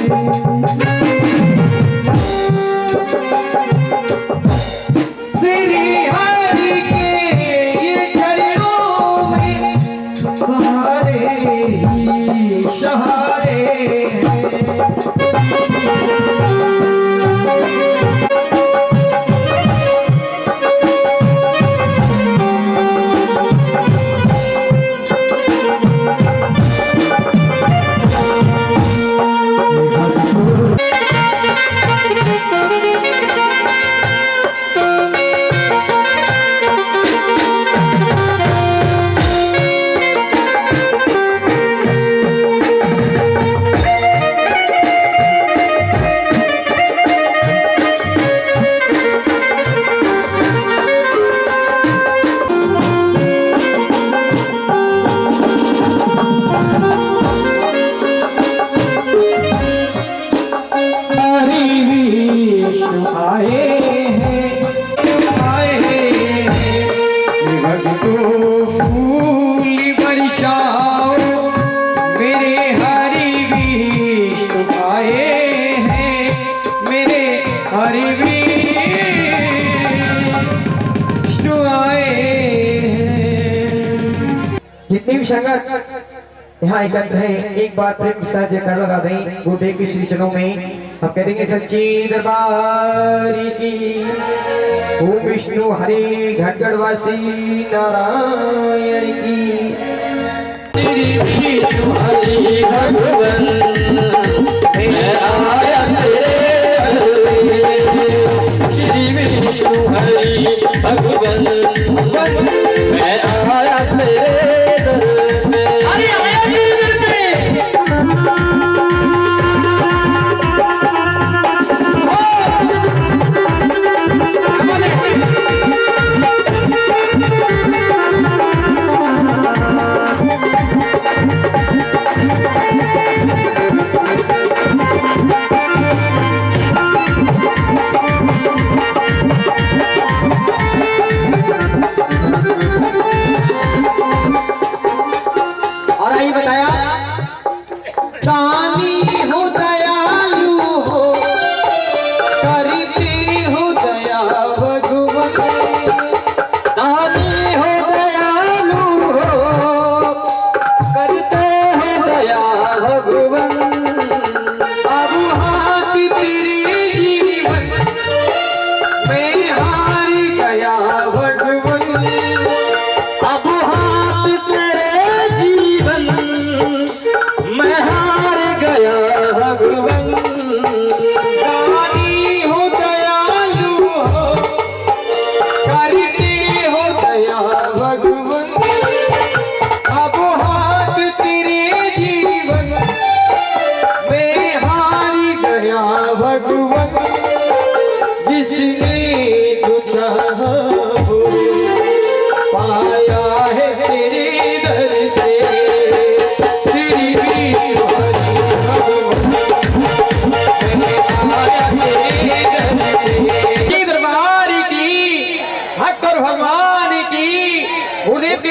श्री हरि के ये चरणों में सहारे ही सहारे जितने भी संगत यहाँ एकत्र है एक बार प्रेम के साथ जयकार लगा दें गुरुदेव के श्री चरणों में। हम कह देंगे सच्ची दरबार की। ओम विष्णु हरे घटगढ़वासी नारायण की। श्री विष्णु हरे भगवन मैं आया तेरे श्री विष्णु हरे भगवन मैं आया तेरे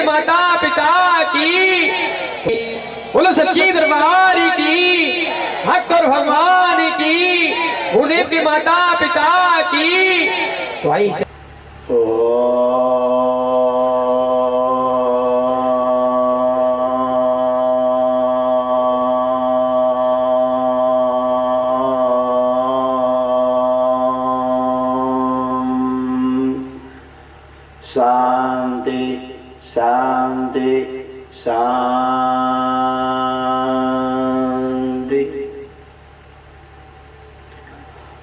माता पिता की। बोलो सच्ची दरबार की। हक और भगवान की। गुरुदेव की माता पिता की। तो आई शांति शांति शांति।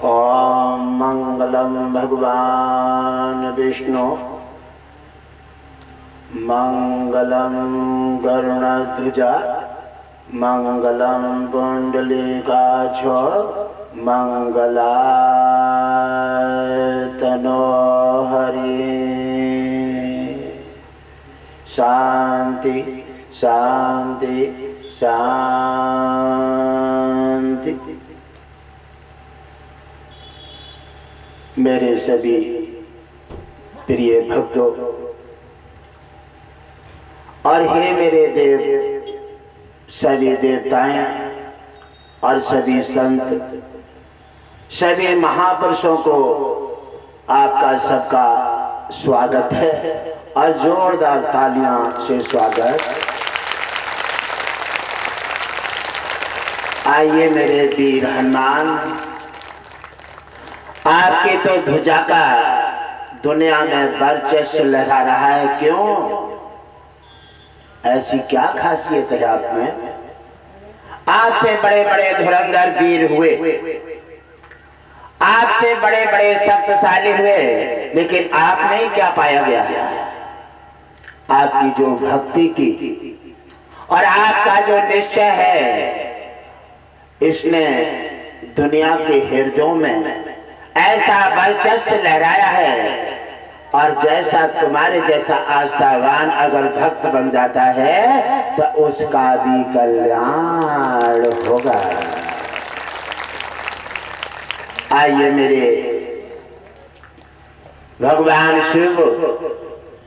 ओम मंगलम भगवान विष्णु मंगलम गरुड़ध्वजा मंगलम पुंडलीकाक्ष मंगलाय तनो हरि। शांति शांति शांति। मेरे सभी प्रिय भक्तों और हे मेरे देव सभी देवताएं और सभी संत, सभी महापुरुषों को आपका सबका स्वागत है और जोरदार तालियां से स्वागत। आइए मेरे वीर हनुमान, आपकी तो ध्वजा का दुनिया में वर्चस्व लहरा रहा है। क्यों? ऐसी क्या खासियत है आप में? आपसे बड़े बड़े धुरंधर वीर हुए, आपसे बड़े बड़े शक्तिशाली हुए, लेकिन आप में क्या पाया गया है? आपकी जो भक्ति की और आपका जो निश्चय है, इसने दुनिया के हृदयों में ऐसा वर्चस्व लहराया है। और जैसा तुम्हारे जैसा आस्थावान अगर भक्त बन जाता है तो उसका भी कल्याण होगा। आइए मेरे भगवान शिव,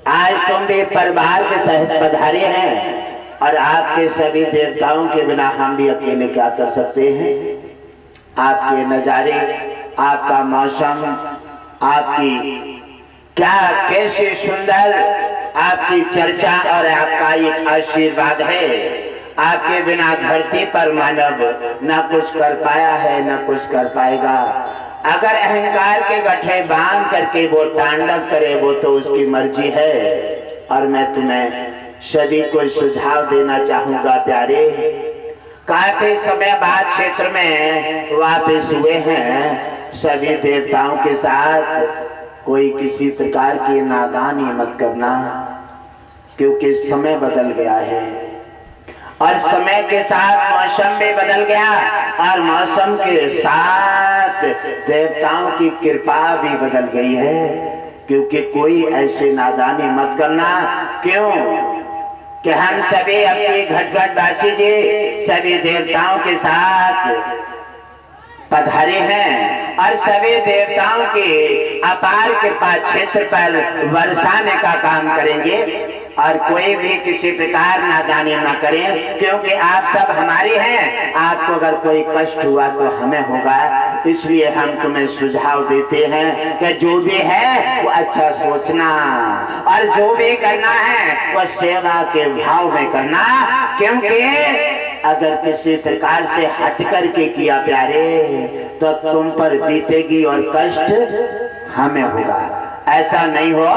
आज तुम भी परिवार के सहित पधारे हैं और आपके सभी देवताओं के बिना हम भी अकेले क्या कर सकते हैं। आपके नजारे, आपका मौसम, आपकी क्या कैसे सुंदर आपकी चर्चा और आपका एक आशीर्वाद है। आपके बिना धरती पर मानव ना कुछ कर पाया है ना कुछ कर पाएगा। अगर अहंकार के गठे बांध करके वो तांडव करे वो तो उसकी मर्जी है। और मैं तुम्हें सभी को सुझाव देना चाहूंगा प्यारे। काफी समय बाद क्षेत्र में वापस हुए हैं सभी देवताओं के साथ। कोई किसी प्रकार की नादानी मत करना, क्योंकि समय बदल गया है और समय के साथ मौसम भी बदल गया और मौसम के साथ देवताओं की कृपा भी बदल गई है। क्योंकि कोई ऐसे नादानी मत करना। क्यों कि हम सभी अपनी घटघट वासी जी सभी देवताओं के साथ पधारे हैं और सभी देवताओं की अपार कृपा क्षेत्र पर बरसाने का काम करेंगे। और कोई भी किसी प्रकार नादानी ना करें, क्योंकि आप सब हमारे हैं। आपको अगर कोई कष्ट हुआ तो हमें होगा। इसलिए हम तुम्हें सुझाव देते हैं कि जो भी है वो अच्छा सोचना और जो भी करना है वो सेवा के भाव में करना। क्योंकि अगर किसी प्रकार से हट करके किया प्यारे तो तुम पर बीतेगी और कष्ट हमें होगा। ऐसा नहीं हो,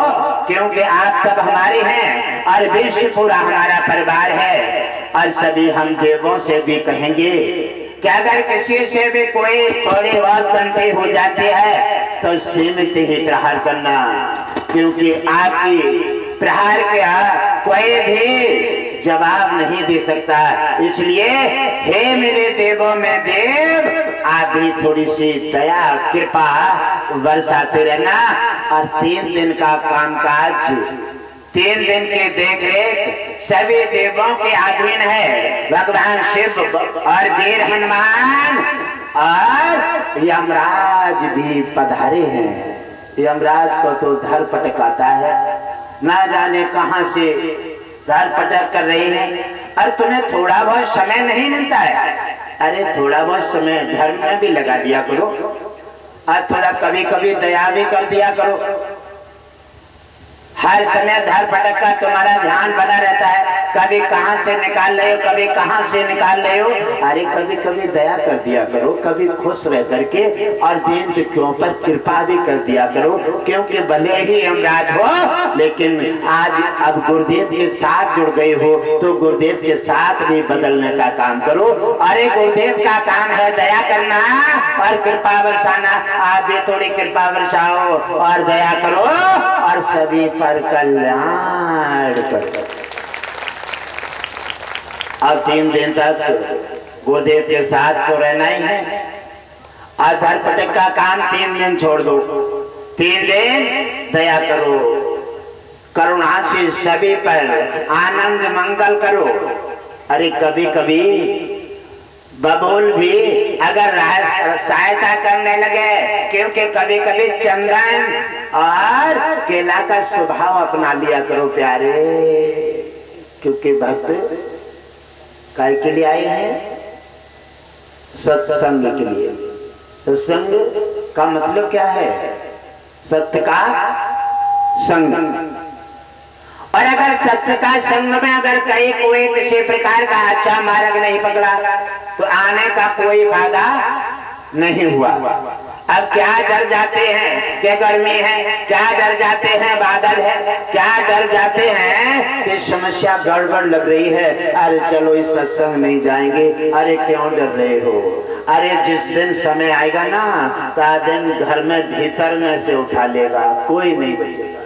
क्योंकि आप सब हमारे हैं और विश्व पूरा हमारा परिवार है। और सभी हम देवों से भी कहेंगे कि अगर किसी से भी कोई थोड़ी बहुत गलती हो जाती है तो सीमित ही प्रहार करना। क्योंकि आपकी प्रहार का कोई भी जवाब नहीं दे सकता। इसलिए हे मेरे देवों में देव, आप भी थोड़ी सी दया कृपा बरसाते रहना। और 3 दिन का कामकाज, 3 दिन के देख रेख सभी देवों के अधीन है। भगवान शिव और वीर हनुमान और यमराज भी पधारे हैं। यमराज को तो धर पटक आता है, ना जाने कहां से धर पटक कर रही है। और तुम्हें थोड़ा बहुत समय नहीं मिलता है। अरे थोड़ा बहुत समय धर्म में भी लगा दिया करो और थोड़ा कभी कभी दया भी कर दिया करो। हर समय धर पटक का तुम्हारा ध्यान बना रहता है। कभी कहां से निकाल रहे हो, कभी कहां से निकाल रहे हो। अरे कभी कभी दया कर दिया करो, कभी खुश रह करके और दीन दुखियों पर कृपा भी कर दिया करो। क्योंकि भले ही यमराज हो, लेकिन आज अब गुरुदेव के साथ जुड़ गए हो तो गुरुदेव के साथ भी बदलने का काम करो। अरे गुरुदेव का काम है दया करना और कृपा बरसाना। आप भी थोड़ी कृपा बरसाओ और दया करो और सभी पर कल्याण करो। अब 3 दिन तक गुरुदेव के साथ तो रहना ही है। और धर पटक का काम 3 दिन छोड़ दो। 3 दिन दया करो, करुणा से सभी पर आनंद मंगल करो। अरे कभी कभी बबूल भी अगर सहायता करने लगे, क्योंकि कभी कभी चंदन और केला का स्वभाव अपना लिया करो प्यारे। क्योंकि भक्त काय के लिए आए हैं? सत्संग के लिए। सत्संग का मतलब क्या है? सत्य का संग। और अगर सत्य का संग में अगर कहीं कोई किसी प्रकार का अच्छा मार्ग नहीं पकड़ा तो आने का कोई फायदा नहीं हुआ। अब क्या डर जाते हैं कि गर्मी है, क्या डर जाते हैं बादल है, क्या डर जाते हैं कि समस्या गड़बड़ लग रही है, अरे चलो इस सत्संग नहीं जाएंगे। अरे क्यों डर रहे हो? अरे जिस दिन समय आएगा ना, ता दिन घर में भीतर में से उठा लेगा, कोई नहीं बचेगा।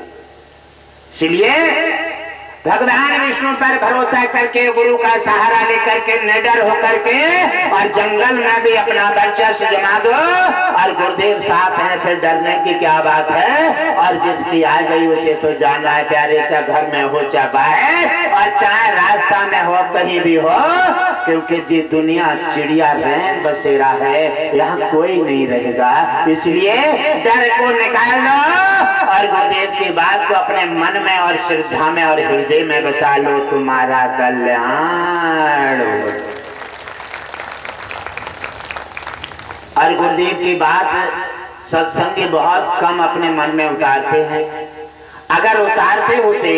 इसलिए भगवान विष्णु पर भरोसा करके, गुरु का सहारा लेकर के, निडर होकर के और जंगल में भी अपना वर्चस्व जमा दो। और गुरुदेव साथ हैं, फिर डरने की क्या बात है? और जिसकी आ गई उसे तो जाना है प्यारे, चाहे घर में हो चाहे बाहर, और चाहे रास्ता में हो, कहीं भी हो, क्योंकि जी दुनिया चिड़िया रैन बसेरा है, यहाँ कोई नहीं रहेगा। इसलिए डर को निकाल लो और गुरुदेव की बात को अपने मन में और श्रद्धा में और हृदय में बसा लो, तुम्हारा कल्याण। और गुरुदेव की बात सत्संगी बहुत कम अपने मन में उतारते हैं। अगर उतारते होते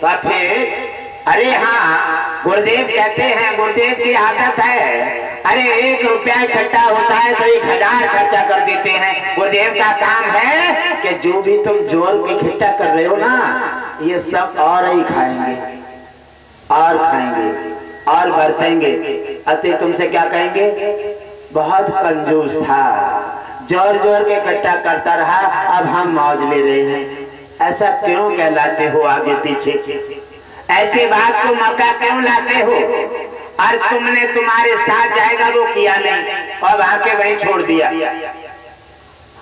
तो फिर अरे हाँ, गुरुदेव कहते हैं, गुरुदेव की आदत है, अरे 1 रुपया इकट्ठा होता है तो 1000 खर्चा कर देते हैं। गुरुदेव का काम है कि जो भी तुम जोर इकट्ठा कर रहे हो ना, ये सब और ही खाएंगे और खाएंगे और बरतेंगे। अतः तुमसे क्या कहेंगे? बहुत कंजूस था, जोर जोर के इकट्ठा करता रहा, अब हम मौज ले रहे हैं। ऐसा क्यों कहलाते हो आगे पीछे? ऐसी बात को मौका क्यों लाते हो? और तुमने तुम्हारे साथ जाएगा वो किया नहीं और वहां के वहीं छोड़ दिया।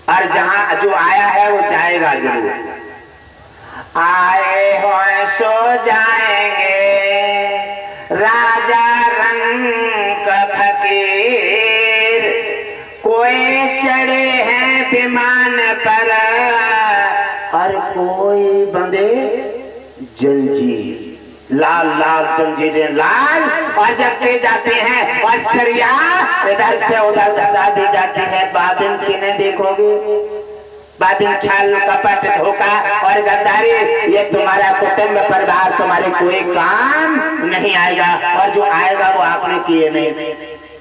और जहां जो आया है वो जाएगा जरूर। आए हो सो जाएंगे राजा रंग फकीर, कोई चढ़े हैं विमान पर और कोई बंधे जंजीर। लाल लाल जंजीरें लाल, और जबके जाते हैं और सरिया इधर से उधर धसा दी जाती है। बादल किन्हें देखोगे? बादल छल कपट धोखा और गद्दारी, ये तुम्हारा कुटुंब परिवार तुम्हारे कोई काम नहीं आएगा। और जो आएगा वो आपने किए नहीं।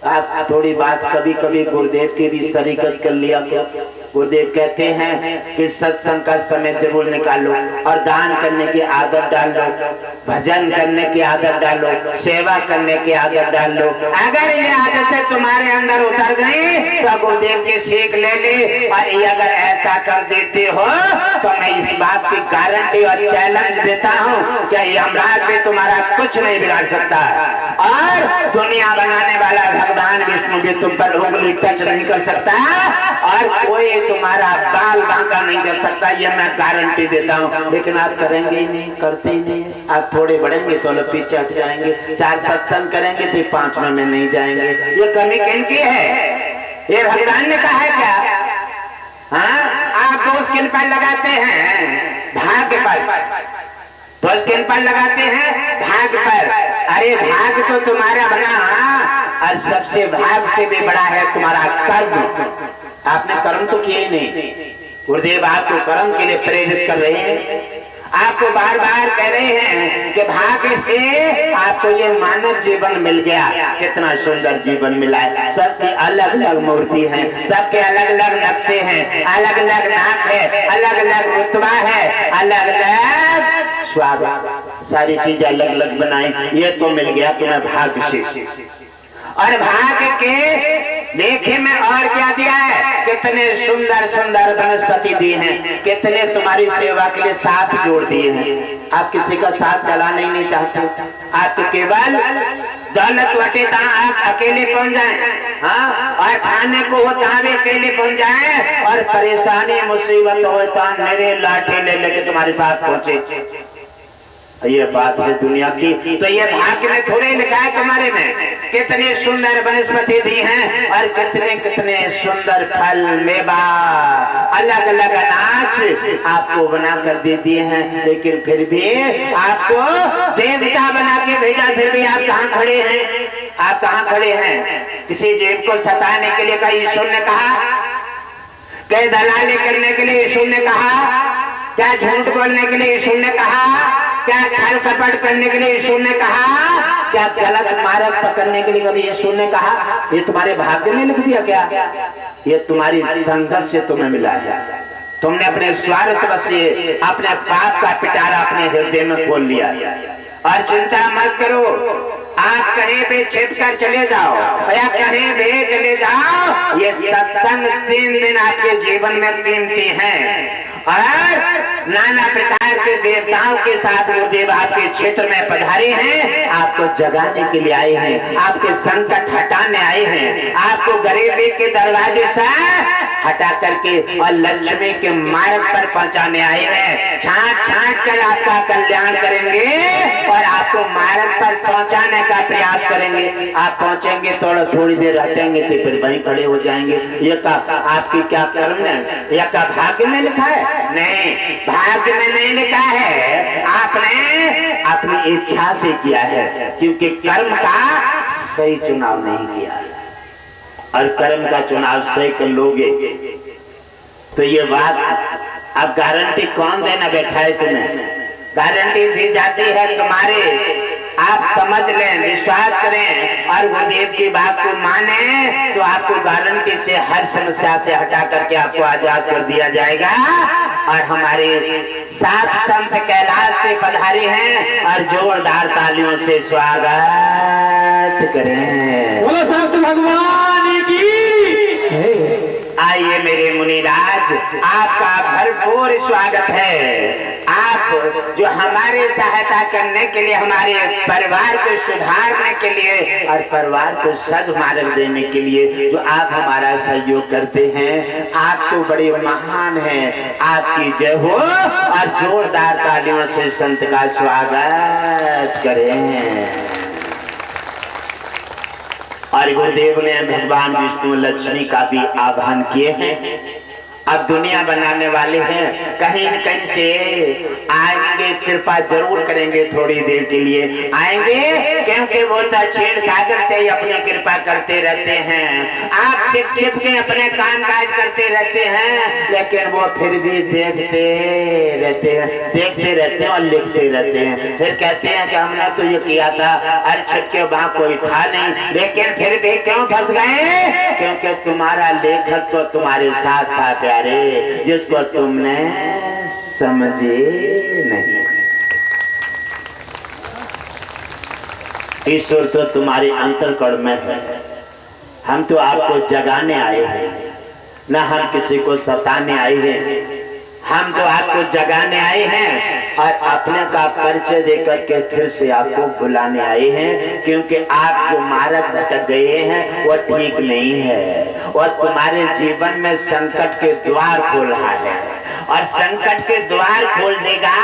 आप थोड़ी बात कभी कभी गुरुदेव की भी शरीकत कर लिया करो। गुरुदेव कहते हैं कि सत्संग का समय जरूर निकालो और दान करने की आदत डाल लो, भजन करने की आदत डालो, सेवा करने की आदत डाल लो। अगर ये आदतें तुम्हारे अंदर उतर गई तो गुरुदेव की सीख ले ले। और ये अगर ऐसा कर देते हो तो मैं इस बात की गारंटी और चैलेंज देता हूँ कि यमराज भी तुम्हारा कुछ नहीं बिगाड़ सकता और दुनिया बनाने वाला भगवान विष्णु भी तुम पर उंगली टच नहीं कर सकता और कोई तुम्हारा बाल बांका नहीं कर सकता। ये मैं गारंटी देता हूँ। लेकिन आप करेंगे ही नहीं, करते ही नहीं। आप थोड़े बढ़ेंगे तो लोग पीछे हट जाएंगे, 4 सत्संग करेंगे तो 5वें में नहीं जाएंगे। ये कमी किनकी है? ये भगवान ने कहा है क्या? हाँ, आप दोष किन पर लगाते हैं? भाग्य पर। दोष किन पर लगाते हैं? भाग्य पर। अरे भाग्य तो तुम्हारा बना, और सबसे भाग्य से भी बड़ा है तुम्हारा कर्म। आपने कर्म तो किए ही नहीं। गुरुदेव आपको कर्म के लिए प्रेरित कर रहे हैं, आपको बार बार कह रहे हैं कि भाग्य से आपको ये मानव जीवन मिल गया। कितना सुंदर जीवन मिला है। सबकी अलग अलग मूर्ति है, सबके अलग अलग नक्शे हैं, अलग अलग नाक है, अलग अलग रुतबा है, अलग अलग स्वाद, सारी चीजें अलग अलग बनाई। ये तो मिल गया तुम्हें भाग्य से। और भाग्य के लेखे में और क्या दिया है? कितने सुंदर सुंदर वनस्पति दिए हैं, कितने तुम्हारी सेवा के लिए साथ जोड़ दिए हैं। आप किसी का साथ चलाना ही नहीं चाहते, आप तो केवल दौलत वटे आप अकेले पहुंच जाए, हाँ, और खाने को होता भी अकेले पहुंच जाए, और परेशानी मुसीबत होता मेरे लाठी ले लेके तुम्हारे साथ पहुंचे। ये बात है दुनिया की। तो ये भाग्य में थोड़े लिखा है तुम्हारे में कितने सुंदर वनस्पति दी हैं और कितने कितने सुंदर फल मेवा, अलग अलग अनाज आपको बना कर दे दिए हैं। लेकिन फिर भी आपको देवता बना के भेजा, फिर भी आप कहाँ खड़े हैं? आप कहाँ खड़े हैं? किसी जीव को सताने के लिए कहीं ईश्वर ने कहा? कहीं दलाली करने के लिए ईश्वर ने कहा? क्या झूठ बोलने के लिए ईश्वर ने कहा? क्या छल कपट करने के लिए ईश्वर ने कहा? क्या गलत मार्ग पकड़ने के लिए कभी ईश्वर ने कहा? ये तुम्हारे भाग्य में लिख दिया क्या? ये तुम्हारी संघर्ष से तुम्हें मिला है। तुमने अपने स्वार्थ से अपने पाप का पिटारा अपने हृदय में खोल लिया। और चिंता मत करो, आप कहीं भी छिप कर चले जाओ या कहीं भी चले जाओ, ये सत्संग 3 दिन आपके जीवन में कीमती है। और नाना प्रकार के देवताओं के साथ गुरुदेव आपके क्षेत्र में पधारे हैं, आपको जगाने के लिए आए हैं, आपके संकट हटाने आए हैं, आपको गरीबी के दरवाजे से हटा करके और लक्ष्मी के मार्ग पर पहुंचाने आए हैं। छांट छांट कर आपका कल्याण करेंगे और आपको मार्ग पर पहुंचाने का प्रयास करेंगे। आप पहुंचेंगे थोड़ी देर हटेंगे तो फिर वहीं खड़े हो जाएंगे। ये का आपकी क्या कर्म है? यह का भाग्य में लिखा है? नहीं, भाग्य में नहीं लिखा है, आपने अपनी इच्छा से किया है, क्योंकि कर्म का सही चुनाव नहीं किया है। और कर्म का चुनाव सही कर लोगे तो ये बात अब गारंटी कौन देना बैठा है तुम्हें? गारंटी दी जाती है तुम्हारे, आप समझ लें, विश्वास करें और गुरुदेव की बात को माने तो आपको गारंटी से हर समस्या से हटा करके आपको आजाद कर दिया जाएगा। और हमारे 7 संत कैलाश से पधारे हैं और जोरदार तालियों से स्वागत करें। बोलो संत भगवान की। आइए मेरे मुनिराज, आपका भरपूर स्वागत है। आप जो हमारे सहायता करने के लिए, हमारे परिवार को सुधारने के लिए और परिवार को सद्मार्ग देने के लिए जो आप हमारा सहयोग करते हैं, आप तो बड़े महान हैं। आपकी जय हो और जोरदार तालियों से संत का स्वागत करें। और गुरुदेव ने भगवान विष्णु लक्ष्मी का भी आह्वान किए हैं। अब दुनिया बनाने वाले हैं, कहीं न कहीं से आएंगे, कृपा जरूर करेंगे, थोड़ी देर के लिए आएंगे, क्योंकि वो तो क्षीर सागर से ही अपनी कृपा करते रहते हैं। आप छिप छिप के अपने काम काज करते रहते हैं, लेकिन वो फिर भी देखते रहते हैं और लिखते रहते हैं। फिर कहते हैं कि हमने तो ये किया था, अरे छिपके वहां कोई था नहीं, लेकिन फिर भी क्यों फंस गए? क्योंकि तुम्हारा लेखक तो तुम्हारे साथ था प्यारे, जिसको तुमने समझे नहीं। ईश्वर तो तुम्हारे अंतर्कण में है। हम तो आपको जगाने आए हैं, न हम किसी को सताने आए हैं। हम तो आपको जगाने आए हैं और अपने का परिचय देकर के फिर से आपको बुलाने आए हैं, क्योंकि आप जो मार्ग भटक गए हैं वो ठीक नहीं है और तुम्हारे जीवन में संकट के द्वार खोल रहा है। और संकट के द्वार खोल देगा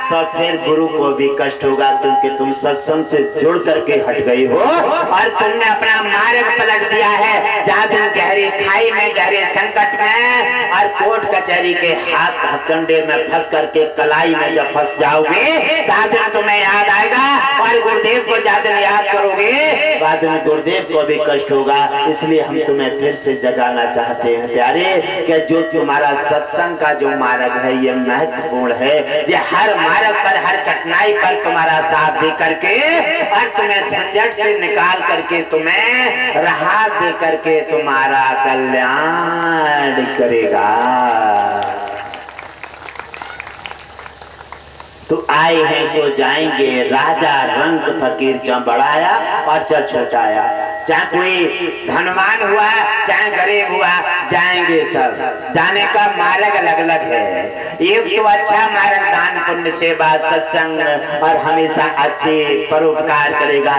तो फिर गुरु को भी कष्ट होगा, क्योंकि तुम सत्संग से जुड़ करके हट गई हो और तुमने अपना मार्ग पलट दिया है। जहाँ तुम गहरी खाई में, गहरे संकट में और कोर्ट कचहरी के हाथ हथकंडे में फंस करके कलाई में जब फंस जाओगे, बाद में तुम्हें याद आएगा और गुरुदेव को ज्यादा याद करोगे, बाद में गुरुदेव को भी कष्ट होगा। इसलिए हम तुम्हें फिर से जगाना चाहते हैं प्यारे, कि जो तुम्हारा सत्संग का जो मार्ग है ये महत्वपूर्ण है। ये हर मार्ग पर, हर कठिनाई पर तुम्हारा साथ दे करके और तुम्हें झंझट से निकाल करके, तुम्हें राहत दे करके तुम्हारा कल्याण करेगा। तो आए हैं सो जाएंगे, राजा रंग फकीर च बढ़ाया और च छोटाया। चाहे कोई धनवान हुआ, चाहे गरीब हुआ, जाएंगे सब। जाने का मार्ग अलग अलग है। एक तो अच्छा मार्ग दान पुण्य सेवा सत्संग और हमेशा अच्छे परोपकार करेगा।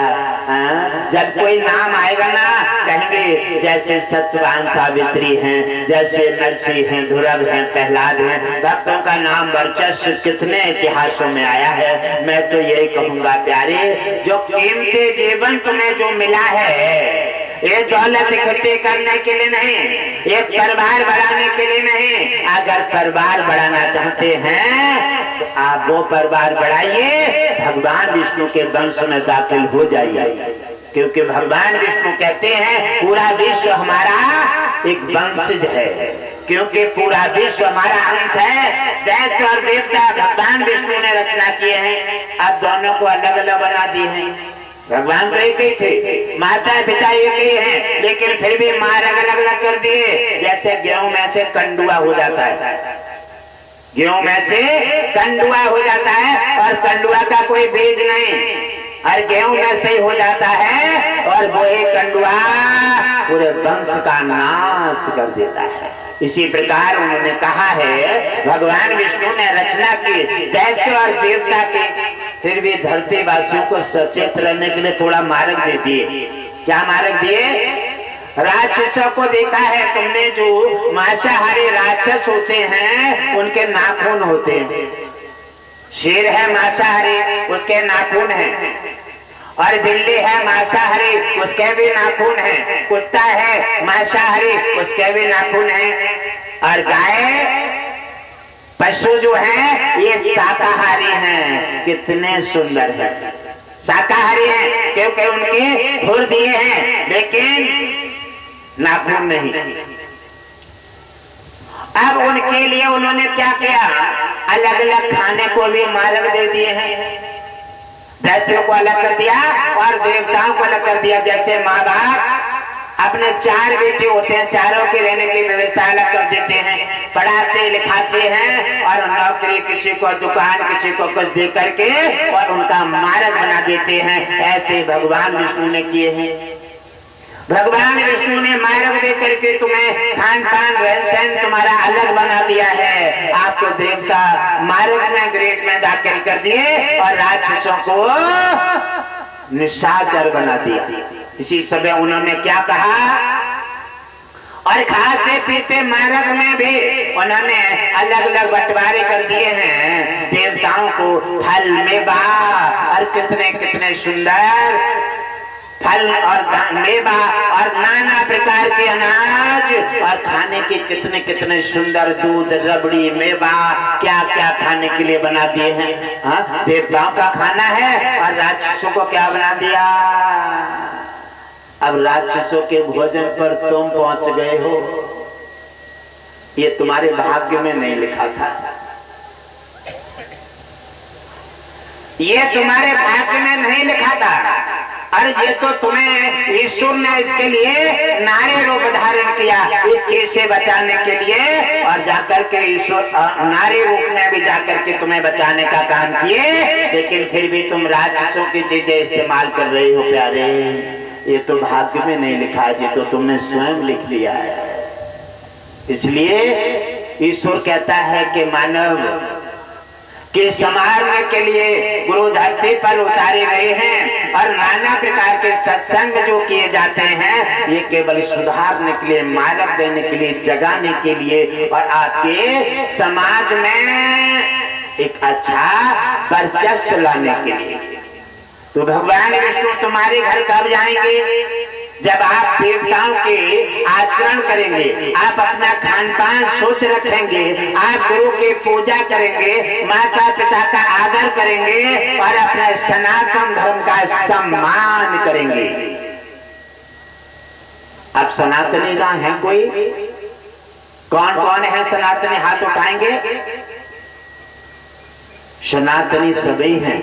जब कोई नाम आएगा ना, कहेंगे जैसे सत्यवान सावित्री हैं, जैसे नरसिंह हैं, ध्रुव हैं, प्रहलाद हैं, भक्तों का नाम वर्चस्व कितने इतिहासों में आया है। मैं तो यही कहूंगा प्यारे, जो कीमती जीवन तुम्हें जो मिला है, ये दौलत इकट्ठी करने के लिए नहीं, एक परिवार बढ़ाने के लिए नहीं। अगर परिवार बढ़ाना चाहते हैं तो आप वो परिवार बढ़ाइए, भगवान विष्णु के वंश में दाखिल हो जाइए। क्योंकि भगवान विष्णु कहते हैं पूरा विश्व हमारा एक वंशज है, क्योंकि पूरा विश्व हमारा अंश है। दैत्य और देवता भगवान विष्णु ने रचना किए हैं, अब दोनों को अलग अलग बना दिए हैं। भगवान तो एक ही थे, माता पिता एक ही हैं, लेकिन फिर भी मार्ग अलग अलग कर दिए। जैसे गेहूं में से कंडुआ हो जाता है, गेहूं में से कंडुआ हो जाता है और कंडुआ का कोई बीज नहीं, और गेहूं में से हो जाता है और वही कंडुआ पूरे वंश का नाश कर देता है। इसी प्रकार उन्होंने कहा है, भगवान विष्णु ने रचना की दैत्य और देवता की, फिर भी धरती वासियों को सचेत रहने के लिए थोड़ा मार्ग दे दिए। क्या मार्ग दिए? राक्षसों को देखा है तुमने, जो मांसाहारी राक्षस होते हैं उनके नाखून होते हैं। शेर है मांसाहारी, उसके नाखून हैं, और बिल्ली है मांसाहारी, उसके भी नाखून हैं। कुत्ता है मांसाहारी, उसके भी नाखून हैं। और गाय, पशु जो है ये शाकाहारी हैं। कितने सुंदर है, शाकाहारी हैं क्योंकि उनके खुर दिए हैं लेकिन नाखून नहीं। अब उनके लिए उन्होंने क्या किया? अलग अलग खाने को भी मार्ग दे दिए हैं। दैत्यों को अलग कर दिया और देवताओं को अलग कर दिया। जैसे माँ बाप अपने 4 बेटे होते हैं, चारों के रहने की व्यवस्था अलग कर देते हैं, पढ़ाते लिखाते हैं और नौकरी, किसी को दुकान, किसी को कुछ दे करके और उनका मार्ग बना देते हैं। ऐसे भगवान विष्णु ने किए हैं। भगवान विष्णु ने मार्ग दे करके तुम्हें खान पान रहन सहन तुम्हारा अलग बना दिया है। आपको देवता मार्ग में ग्रेट में दाखिल कर दिए और राक्षसों को निशाचर बना दिया। इसी समय उन्होंने क्या कहा? और खाते पीते मार्ग में भी उन्होंने अलग अलग बंटवारे कर दिए हैं। देवताओं को फल मेवा और कितने कितने सुंदर फल और मेवा और नाना प्रकार के अनाज और खाने के कितने कितने सुंदर दूध, रबड़ी, मेवा, क्या क्या खाने के लिए बना दिए हैं। हाँ, देवताओं का खाना है और राक्षसों को क्या बना दिया? अब राक्षसों के भोजन पर तुम पहुंच गए हो, ये तुम्हारे भाग्य में नहीं लिखा था, ये तुम्हारे भाग्य में नहीं लिखा था। और ये तो तुम्हें ईश्वर ने इसके लिए नारी रूप धारण किया, इस चीज से बचाने के लिए, और जाकर के ईश्वर नारी रूप में भी जाकर के तुम्हें बचाने का काम किए। लेकिन फिर भी तुम राक्षसों की चीजें इस्तेमाल कर रही हो। प्यारे, ये तो भाग्य में नहीं लिखा है, ये तो तुमने स्वयं लिख लिया है। इसलिए ईश्वर कहता है कि मानव के संवारने के लिए गुरु धरती पर उतारे गए हैं, और नाना प्रकार के सत्संग जो किए जाते हैं ये केवल सुधारने के लिए, मार्ग देने के लिए, जगाने के लिए, और आपके समाज में एक अच्छा वर्चस्व लाने के लिए। तो भगवान विष्णु तुम्हारे घर कब जाएंगे? जब आप देवताओं के आचरण करेंगे, आप अपना खान पान शुद्ध रखेंगे, आप गुरु की पूजा करेंगे, माता पिता का आदर करेंगे और अपने सनातन धर्म का सम्मान करेंगे। अब सनातनी कहाँ है? कोई कौन कौन है सनातनी? हाथ उठाएंगे। सनातनी सभी हैं।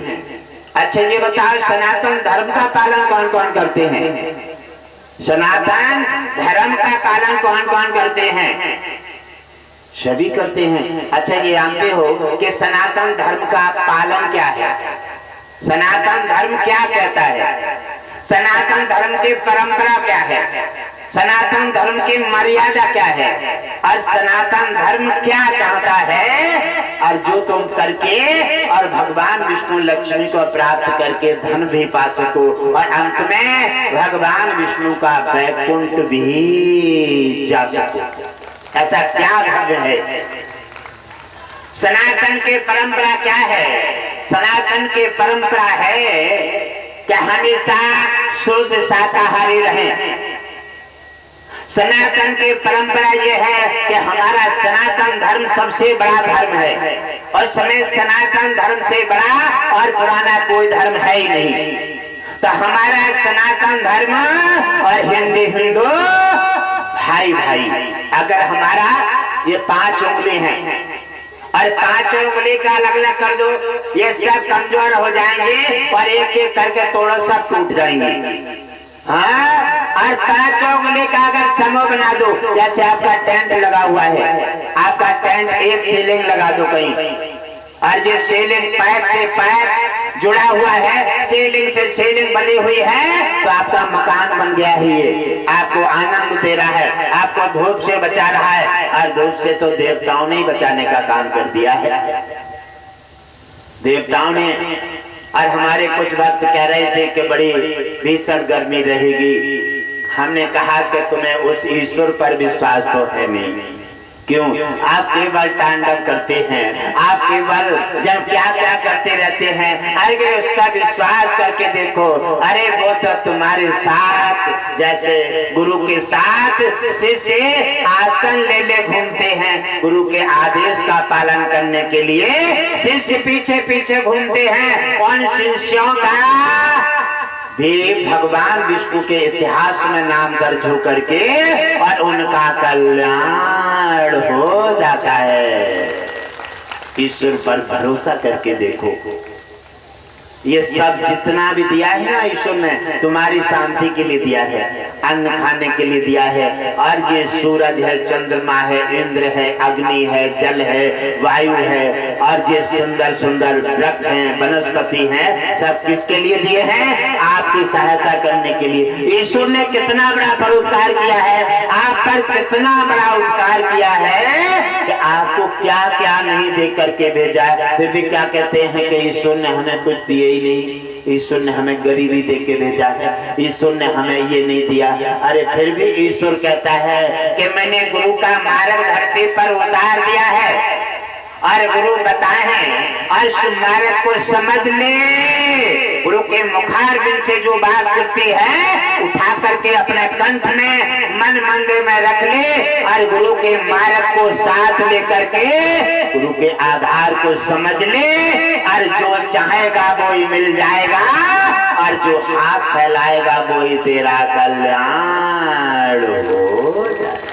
अच्छा ये बताओ, सनातन धर्म का पालन कौन कौन करते हैं? सनातन धर्म का पालन कौन कौन करते हैं? सभी करते हैं। अच्छा ये जानते हो कि सनातन धर्म का पालन क्या है? सनातन धर्म क्या कहता है? सनातन धर्म की परंपरा क्या है? सनातन धर्म की मर्यादा क्या है? और सनातन धर्म क्या चाहता है? और जो तुम करके और भगवान विष्णु लक्ष्मी को प्राप्त करके धन भी पा सको, और अंत में भगवान विष्णु का वैकुंठ भी जा सको। ऐसा क्या धर्म है? सनातन की परंपरा क्या है? सनातन की परंपरा है कि हमेशा शुद्ध शाकाहारी रहें। सनातन की परंपरा यह है कि हमारा सनातन धर्म सबसे बड़ा धर्म है, और समय सनातन धर्म से बड़ा और पुराना कोई धर्म है ही नहीं। तो हमारा सनातन धर्म और हिंदू भाई भाई, अगर हमारा ये 5 उंगली हैं और 5 उंगली का अलग अलग कर दो, ये सब कमजोर हो जाएंगे और एक एक करके तोड़ो सब टूट जाएंगे। हाँ, और 5 उंगली का अगर समूह बना दो, जैसे आपका टेंट लगा हुआ है, आपका टेंट एक सीलिंग लगा दो कहीं, और जो सीलिंग पैर से पैर जुड़ा हुआ है, सीलिंग से सीलिंग बनी हुई है, तो आपका मकान बन गया है। ये आपको आनंद दे रहा है, आपको धूप से बचा रहा है, और धूप से तो देवताओं ने ही बचाने का काम कर दिया है। देवताओं ने, और हमारे कुछ भक्त कह रहे थे कि बड़ी भीषण गर्मी रहेगी। हमने कहा कि तुम्हें उस ईश्वर पर विश्वास तो है नहीं, क्यों? आप केवल तांडव करते हैं, आप केवल जब क्या क्या करते रहते हैं। अरे उसका विश्वास करके देखो, अरे वो तो तुम्हारे साथ, जैसे गुरु के साथ शिष्य आसन ले ले घूमते हैं, गुरु के आदेश का पालन करने के लिए शिष्य पीछे पीछे घूमते हैं। उन शिष्यों का भी भगवान विष्णु के इतिहास में नाम दर्ज हो करके और उनका कल्याण हो जाता है। ईश्वर पर भरोसा करके देखो, ये सब जितना भी दिया है ना ईश्वर ने, तुम्हारी शांति के लिए दिया है, अन्न खाने के लिए दिया है। और ये सूरज है, चंद्रमा है, इंद्र है, अग्नि है, जल है, वायु है, और ये सुंदर सुंदर वृक्ष हैं, वनस्पति हैं, सब किसके लिए दिए हैं? आपकी सहायता करने के लिए। ईश्वर ने कितना बड़ा परोपकार किया है, आप पर कितना बड़ा उपकार किया है कि आपको क्या क्या नहीं दे करके भेजा है। फिर भी क्या कहते हैं कि ईश्वर ने हमें कुछ दिए ही नहीं, ईश्वर ने हमें गरीबी दे के भेजा है, ईश्वर ने हमें ये नहीं दिया। अरे फिर भी ईश्वर कहता है कि मैंने गुरु का मार्ग धरती पर उतार दिया है, और गुरु बताए हैं, और उस मार्ग को समझ ले। गुरु के मुखार बिन से जो बात करती है, उठा करके अपने कंठ में, मन मंदिर में रख ले, और गुरु के मार्ग को साथ लेकर के गुरु के आधार को समझ ले, और जो चाहेगा वो ही मिल जाएगा, और जो हाथ फैलाएगा वो ही तेरा कल्याण हो जाएगा।